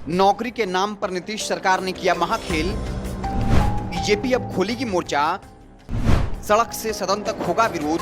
नौकरी के नाम पर नीतीश सरकार ने किया महाखेल। बीजेपी अब खोलेगी मोर्चा, सड़क से सदन तक होगा विरोध।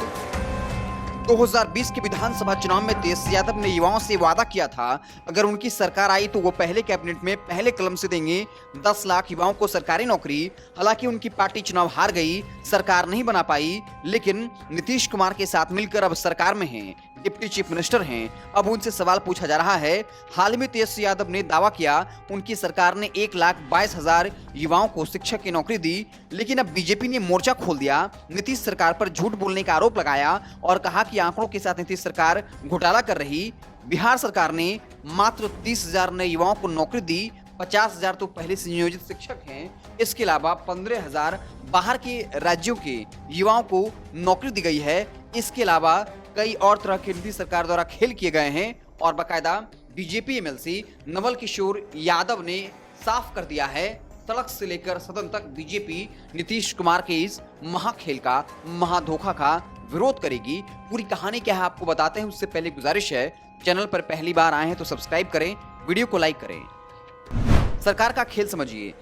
2020 के विधानसभा चुनाव में तेजस्वी यादव ने युवाओं से वादा किया था, अगर उनकी सरकार आई तो वो पहले कैबिनेट में पहले कलम से देंगे 10 लाख युवाओं को सरकारी नौकरी। हालांकि उनकी पार्टी चुनाव हार गई, सरकार नहीं बना पाई, लेकिन नीतीश कुमार के साथ मिलकर अब सरकार में हैं, डिप्टी चीफ मिनिस्टर हैं। अब उनसे सवाल पूछा जा रहा है। हाल में तेजस्वी यादव ने दावा किया उनकी सरकार ने 1,22,000 युवाओं को शिक्षक की नौकरी दी, लेकिन अब बीजेपी ने मोर्चा खोल दिया। नीतीश सरकार पर झूठ बोलने का आरोप लगाया और कहा कि आंकड़ों के साथ नीतीश सरकार घोटाला कर रही। बिहार सरकार ने मात्र 30,000 नए युवाओं को नौकरी दी, 50,000 तो पहले से नियोजित शिक्षक हैं। इसके अलावा 15,000 बाहर के राज्यों के युवाओं को नौकरी दी गई है। इसके अलावा कई और तरह के नीतीश सरकार द्वारा खेल किए गए हैं और बाकायदा बीजेपी एमएलसी नवल किशोर यादव ने साफ कर दिया है, सड़क से लेकर सदन तक बीजेपी नीतीश कुमार के इस महाखेल का, महाधोखा का विरोध करेगी। पूरी कहानी क्या है आपको बताते हैं, उससे पहले गुजारिश है, चैनल पर पहली बार आए हैं तो सब्सक्राइब करें, वीडियो को लाइक करें। सरकार का खेल समझिए।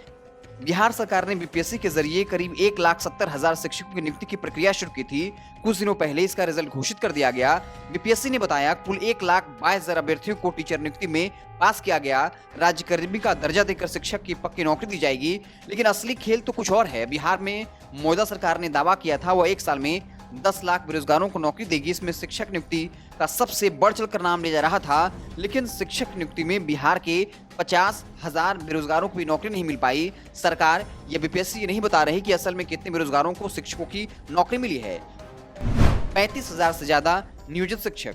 बिहार सरकार ने बीपीएससी के जरिए करीब 1,70,000 शिक्षकों की नियुक्ति की प्रक्रिया शुरू की थी। कुछ दिनों पहले इसका रिजल्ट घोषित कर दिया गया। बीपीएससी ने बताया कुल 1,22,000 अभ्यर्थियों को टीचर नियुक्ति में पास किया गया। राज्य कर्मी का दर्जा देकर शिक्षक की पक्की नौकरी दी जाएगी। लेकिन असली खेल तो कुछ और है। बिहार में मौजूदा सरकार ने दावा किया था वह 1 साल में 10 लाख बेरोजगारों को नौकरी देगी। इसमें शिक्षक नियुक्ति का सबसे बढ़ चढ़कर नाम लिया जा रहा था, लेकिन शिक्षक नियुक्ति में बिहार के 50,000 बेरोजगारों को भी नौकरी नहीं मिल पाई। सरकार या बीपीएससी ये नहीं बता रही कि असल में कितने बेरोजगारों को शिक्षकों की नौकरी मिली है। 35,000 से ज्यादा नियोजित शिक्षक।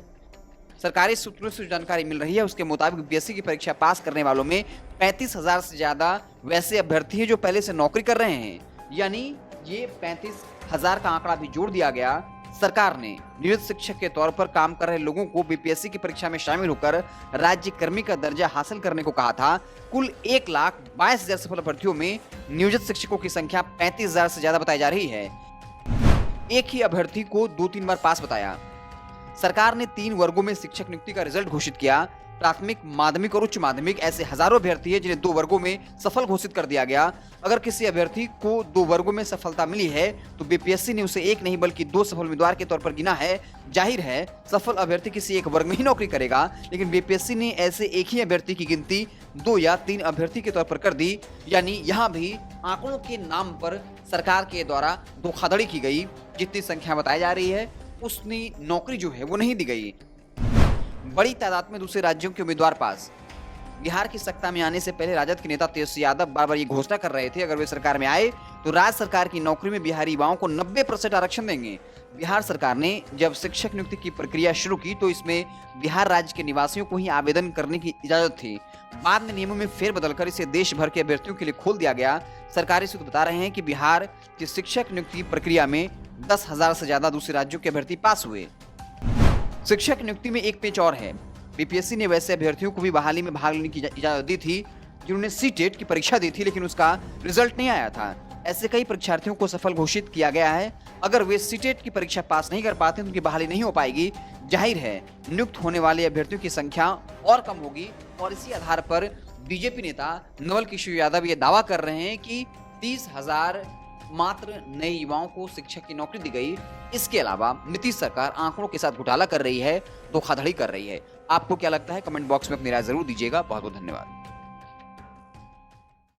सरकारी सूत्रों से जानकारी मिल रही है, उसके मुताबिक बीपीएससी की परीक्षा पास करने वालों में 35,000 से ज्यादा वैसे अभ्यर्थी हैं जो पहले से नौकरी कर रहे हैं। यानी ये 35,000 का आंकड़ा भी जोड़ दिया गया। सरकार ने नियोजित शिक्षक के तौर पर काम कर रहे लोगों को बीपीएससी की परीक्षा में शामिल होकर राज्य कर्मी का दर्जा हासिल करने को कहा था। कुल 1,22,000 सफल अभ्यर्थियों में नियोजित शिक्षकों की संख्या 35,000 से ज्यादा बताई जा रही है। एक ही अभ्यर्थी को 2-3 बार पास बताया। सरकार ने 3 वर्गों में शिक्षक नियुक्ति का रिजल्ट घोषित किया। प्राथमिक, माध्यमिक और उच्च माध्यमिक, ऐसे हजारों अभ्यर्थी हैं जिन्हें 2 वर्गों में सफल घोषित कर दिया गया। अगर किसी अभ्यर्थी को 2 वर्गों में सफलता मिली है तो बीपीएससी ने उसे 1 नहीं बल्कि 2 सफल उम्मीदवार के तौर पर गिना है। जाहिर है सफल अभ्यर्थी किसी एक वर्ग में ही नौकरी करेगा, लेकिन बीपीएससी ने ऐसे एक ही अभ्यर्थी की गिनती 2 या 3 अभ्यर्थी के तौर पर कर दी। यानी यहाँ भी आंकड़ों के नाम पर सरकार के द्वारा धोखाधड़ी की गई। जितनी संख्या बताई जा रही है उतनी नौकरी जो है वो नहीं दी गई। बड़ी तादाद में दूसरे राज्यों के उम्मीदवार पास। बिहार की सत्ता में आने से पहले राजद के नेता तेजस्वी यादव बार बार ये घोषणा कर रहे थे, अगर वे सरकार में आए तो राज्य सरकार की नौकरी में बिहारी युवाओं को 90% आरक्षण देंगे। बिहार सरकार ने जब शिक्षक नियुक्ति की प्रक्रिया शुरू की तो इसमें बिहार राज्य के निवासियों को ही आवेदन करने की इजाजत थी। बाद में नियमों में फेरबदल कर इसे देश भर के अभ्यर्थियों के लिए खोल दिया गया। सरकारी सूत्र बता रहे हैं कि बिहार की शिक्षक नियुक्ति प्रक्रिया में 10,000 से ज्यादा दूसरे राज्यों के अभ्यर्थी पास हुए। शिक्षक नियुक्ति में एक पेच और है। बीपीएससी ने वैसे अभ्यर्थियों को भी बहाली में भाग लेने की इजाजत दी थी जिन्होंने सीटेट की परीक्षा दी थी, लेकिन उसका रिजल्ट नहीं आया था। ऐसे कई परीक्षार्थियों को सफल घोषित किया गया है। अगर वे सीटेट की परीक्षा पास नहीं कर पाते तो उनकी बहाली नहीं हो पाएगी। जाहिर है नियुक्त होने वाले अभ्यर्थियों की संख्या और कम होगी और इसी आधार पर बीजेपी नेता नवल किशोर यादव ये दावा कर रहे हैं कि 30,000 मात्र नए युवाओं को शिक्षक की नौकरी दी गई। इसके अलावा नीतीश सरकार आंकड़ों के साथ घोटाला कर रही है, धोखाधड़ी कर रही है। आपको क्या लगता है कमेंट बॉक्स में अपनी राय जरूर दीजिएगा। बहुत बहुत धन्यवाद।